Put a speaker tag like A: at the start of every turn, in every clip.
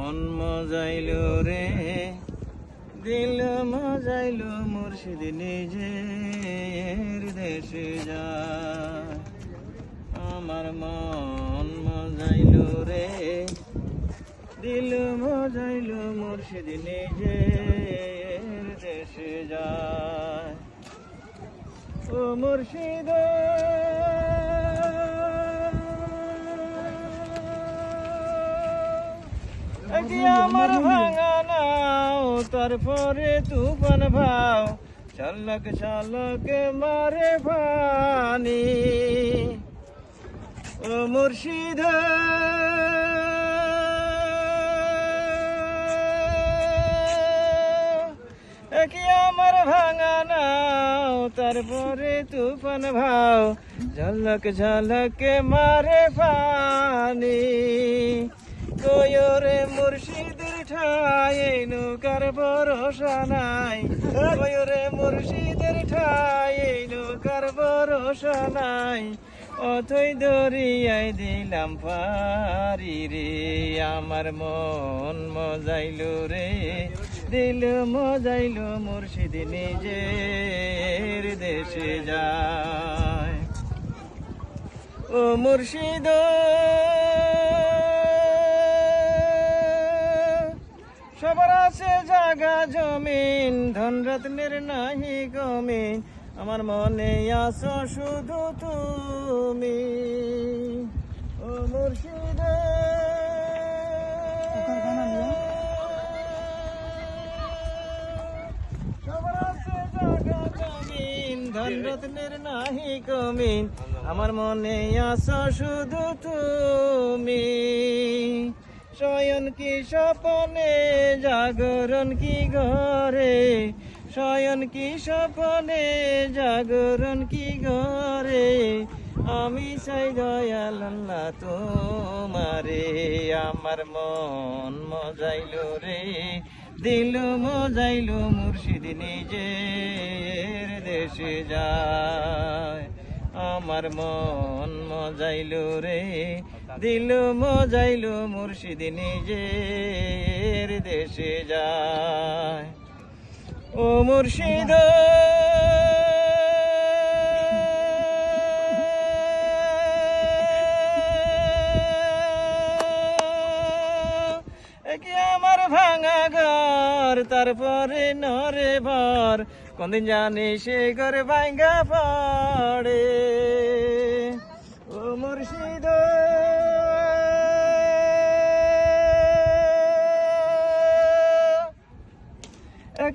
A: মন মজাইলো রে, দিল মজাইলো মুর্শিদ নিজের দেশে যায়। আমার মন মজাইলো রে, দিল মজাইলো মুর্শিদ নিজের দেশে যায়। ও মুর্শিদ আমার ভাঙা নাও, তারপরে তুফান ভাও, চালক চালক মারে পানি। ও মুর্শিদ কি আমার ভাঙা নাও, তারপরে তুফান ভাও, ঝলক ঝলক মারে পানি। কয়রে মুর্শিদের ঠাই নৌকার ভরসা নাই, কয়রে মুর্শিদের ঠাই নৌকার ভরসা নাই। অথই দরিয়ায় দিলাম পারি রে, আমার মন মজাইলো রে, দিল মজাইলো মুর্শিদ নিজের দেশে যায়। ও মুর্শিদ সবার আছে জাগা জমিন, ধন রত্নের নাহি গমিন, আমার মনে আছো শুধু তুমি। ও মুর্শিদ সবার আছে জাগা জমিন, ধন রত্নের নাহি গমিন, আমার মনে আছো শুধু তুমি। শয়ন কি স্বপনে, জাগরণ কি ঘরে, শয়ন কি স্বপনে, জাগরণ কি ঘরে। আমি চাই দয়াল আল্লাহ তোমারে, আমার মন মজাইলো রে, দিল মজাইলো মুর্শিদ নিজের দেশে যায়। আমার মন মজাইলো রে, দিল মজাইলো মুর্শিদ নিজের দেশে যায়। ও মুর্শিদ কি আমার ভাঙা ঘর, তারপরে নরে ভর, কোনদিন জানি সে ঘর ভাঙ্গা পড়ে। ও মুর্শিদ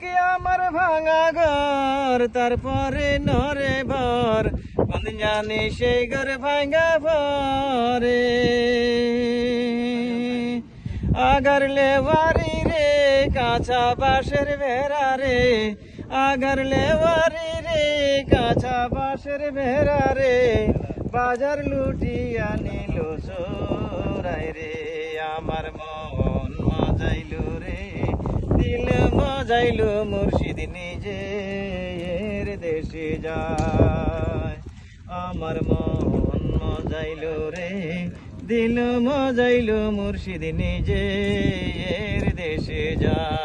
A: কি আমার ভাঙা ঘর, তারপরে নরে ভর, কোনদিন জানি সেই ঘর ভাঙ্গা পড়ে। আগার লেওয়ারি রে, কাঁচা বাঁশের বেড়া রে, আগার লেওয়ারি রে, কাঁচা বাঁশের বেড়া রে, বাজার লুটিয়া নিল চোরাই রে। আমার মন মজাইলো রে, দিল মজাইলো মুর্শিদ নিজের দেশে যায়। আমার মন মজাইলো রে, দিল মজাইলো মুর্শিদ নিজের দেশে যায়।